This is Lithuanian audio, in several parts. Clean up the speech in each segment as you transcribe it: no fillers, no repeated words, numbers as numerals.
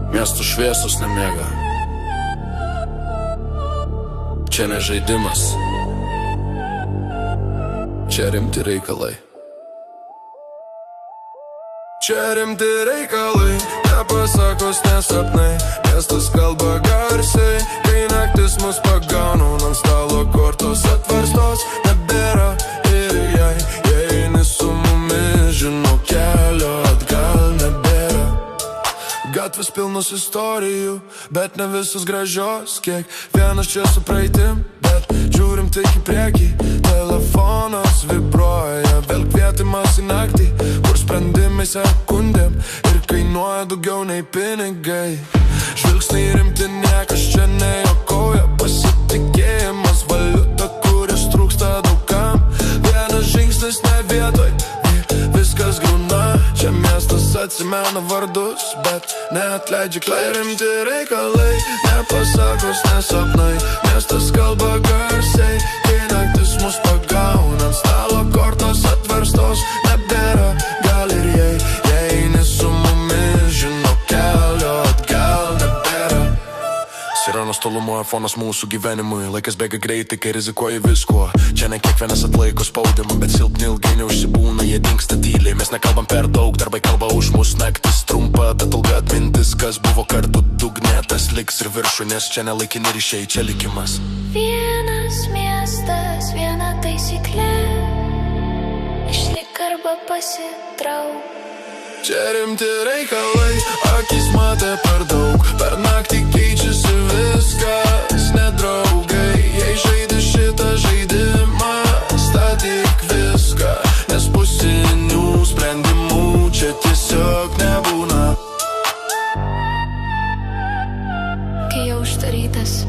Miestų šviesos nemiega. Čia ne žaidimas. Čia rimti reikalai. Čia rimti reikalai, nepasakos nesapnai. Miestas kalba garsiai, kai naktis mus pagauna. Ant stalo kortos atverstos nebėra. Ir jei eini su mumis, žinau, kelio atgal nebėra. Gatvės pilnos istorijų, bet ne visus gražios. Kiekvienas čia su praeitim, bet žiūrim tik į priekį. Telefonas vibruoja, vėl kvietimas į naktį, kur sprendimai sekundėm ir kainuoja daugiau nei pinigai. Žvilgsniai rimti, niekas čia nejuokauja. Pasitikėjimas valiuta, kuris trūksta daugam. Vienas žingsnis ne vietoj, viskas griūna. Čia miestas atsimena vardus, bet neatleidžia klai. Rimti reikalai, nepasakos nesapnai. Miestas kalba garsiai, kai naktis mus pagauna. Ant stalo kortos atverstos nebėra. Gal ir jei eini su mumis, žinau, kelio atgal nebėra. Sirenos tolumoje fonas mūsų gyvenimui. Laikas bėga greitai, kai rizikuoji viskuo. Čia ne kiekvienas atlaiko spaudimą, bet silpni ilgai neužsibūna, jie dingsta tyliai. Mes nekalbam per daug, darbai kalba už mus. Naktis trumpa, bet ilga atmintis, kas buvo kartu dugne, tas liks ir viršų, nes čia nelaikini ryšiai, čia likimas. Vienas miestas, viena taisyklė, išlik arba pasitrauk. Čia rimti reikalai, akis matė per daug. Per naktį keičiasi viskas, nedraugai. Jei žaidi šitą žaidimą, statyk viską, nes pusinių sprendimų čia tiesiog nebūna. Kai jau uždarytas,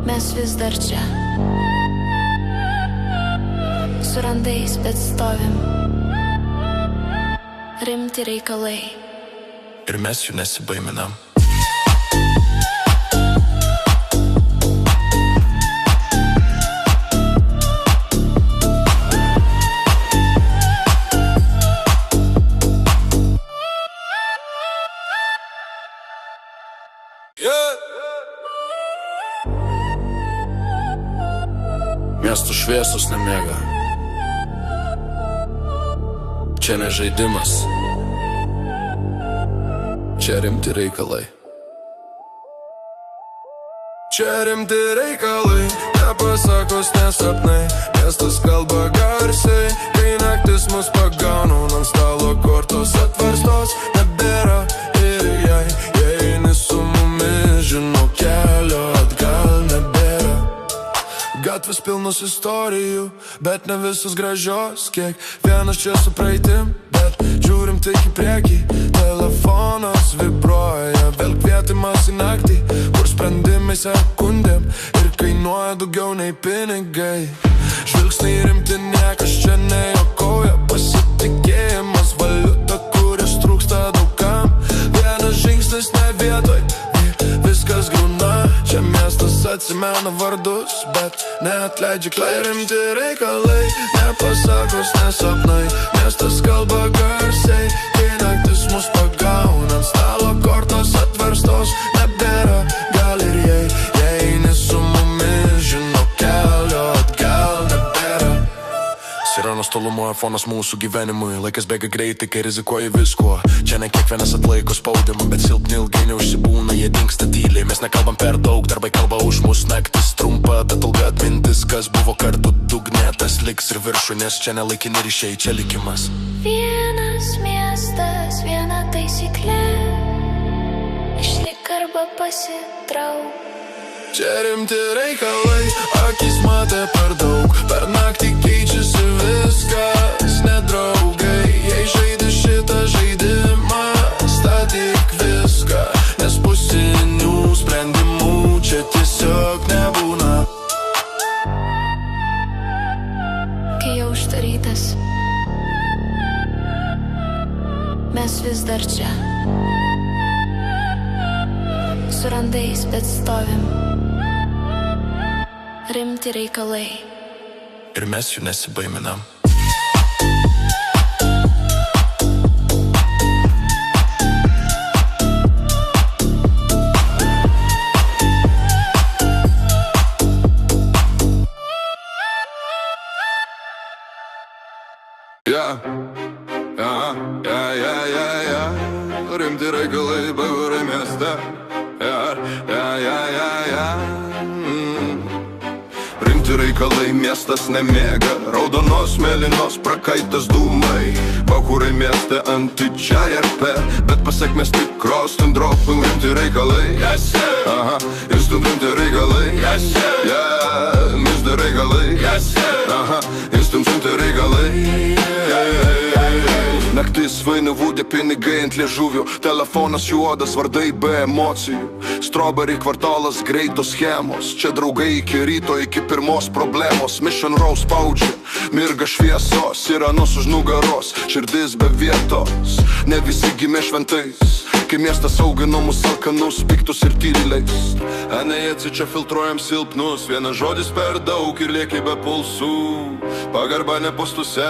mes vis dar čia. Su randais, bet stovim. Rimti reikalai. Ir mes jų nesibaiminam. Miestų šviesos nemiega. Čia ne žaidimas. Čia rimti reikalai. Čia rimti reikalai, nepasakos nesapnai. Miestas kalba garsiai, kai naktis mus pagauna. Ant stalo kortos atverstos nebėra. Ir jei eini su mumis, žinau, kelio atgal nebėra. Gatvės pilnos istorijų, bet ne visus gražios. Kiekvienas čia su praeitim, bet žiūrim tik į priekį. Telefonas vibruoja, vėl kvietimas į naktį, kur sprendimai sekundėm ir kainuoja daugiau nei pinigai. Žvilgsniai rimti, niekas čia nejuokauja. Pasitikėjimas valiuta, kuris trūksta daugam. Vienas žingsnis ne vietoj, viskas griūna. Čia miestas atsimena vardus, bet neatleidžia klai. Rimti reikalai, nepasakos nesapnai. Miestas kalba garsiai, kai naktis mus pagauna. Ant stalo kortos atverstos nebėra. Gal ir jei eini su mumis, žinau, kelio atgal nebėra. Sirenos tolumoje fonas mūsų gyvenimui. Laikas bėga greitai, kai rizikuoji viskuo. Čia ne kiekvienas atlaiko spaudimą, bet silpni ilgai neužsibūna, jie dingsta tyliai. Mes nekalbam per daug, darbai kalba už mus. Naktis trumpa, bet ilga atmintis, kas buvo kartu dugne, tas liks ir viršų, nes čia nelaikini ryšiai, čia likimas. Vienas miestas, viena taisyklė, išlik arba pasitrauk. Čia rimti reikalai, akis matė per daug. Per naktį keičiasi viskas, nedraugai. Jei žaidi šitą žaidimą, statyk viską, nes pusinių sprendimų čia tiesiog nebūna. Kai jau uždarytas, mes vis dar čia. Su randais, bet stovim. Rimti reikalai. Ir mes jų nesibaiminam. Rimti reikalai bevūrai mieste. Rimti reikalai miestas nemėga. Raudonos, mėlynos, prakaitas dūmai. Bachūrai mieste anti-ČRP, bet pasiekmės tikros tundropų. Rimti reikalai, instant rimti reikalai, misdi reikalai, instant rimti reikalai. Naktis vainavūdė, pinigai ant liežuvių, telefonas juodas, vardai be emocijų. Strawberry kvartalas, greitos schemos, čia draugai iki ryto, iki pirmos problemos. Mission Row spaudžia, mirga šviesos, siranos už nugaros, širdis be vietos. Ne visi gimė šventais, kai miestas augino mus alkanus, piktus ir tyrileis. Anejeci čia filtruojam silpnus, vienas žodis per daug ir lieki be pulsų. Pagarba ne postuse,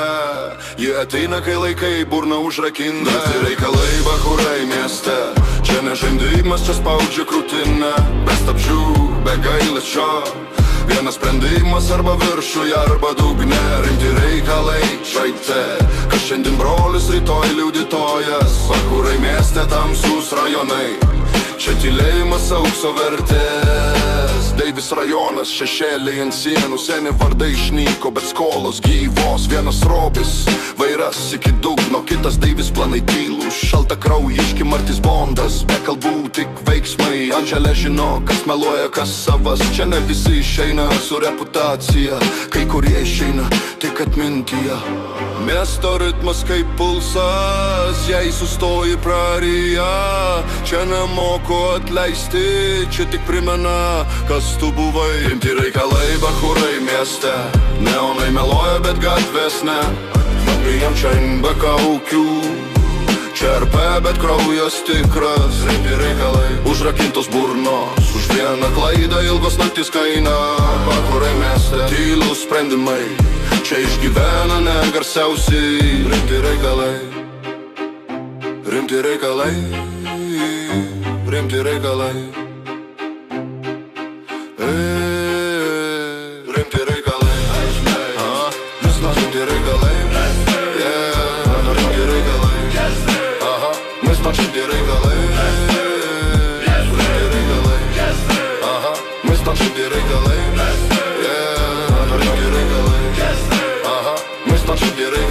jie ateina, kai laikai burna užrakinda. Rimti reikalai bachūrai mieste, čia ne žaidimas, čia spaudžia krūtinę. Be stabdžių, be gailesčio, vienas sprendimas arba viršuje, arba dugne. Rimti reikalai šaite, kas šiandien brolis, rytoj liudytojas. Bachūrai mieste tamsus rajonai, čia tylėjimas aukso vertės. Deivis rajonas, šešėliai ant sienų, seni vardai išnyko, bet skolos gyvos. Vienas robis, vairas iki dugno, kitas Deivis planai tylus. Šalta kraujiški Martis Bondas, be kalbų tik veiksmai. Andželė žino, kas meluoja, kas savas. Čia ne visi išeina su reputacija, kai kurie išeina tik atmintyje. Miesto ritmas kaip pulsas, jei sustoji praryje. Čia nemoku atleisti, čia tik primena, kas tu buvai. Rimti reikalai bachūrai mieste, neonai meluoja, bet gatvės ne. Vabijam čia be kaukių, ČRP, bet kraujas tikras. Rimti reikalai, užrakintos burnos, už vieną klaidą ilgos naktis kaina. Bachūrai mieste, tylūs sprendimai, čia išgyvena negarsiausiai. Rimti reikalai, rimti reikalai, rimti reikalai. Rimti reikalai, rimti reikalai, rimti reikalai, mes rimti reikalai, rimti reikalai, mes rimti reikalai, rimti reikalai, mes rimti reikalai.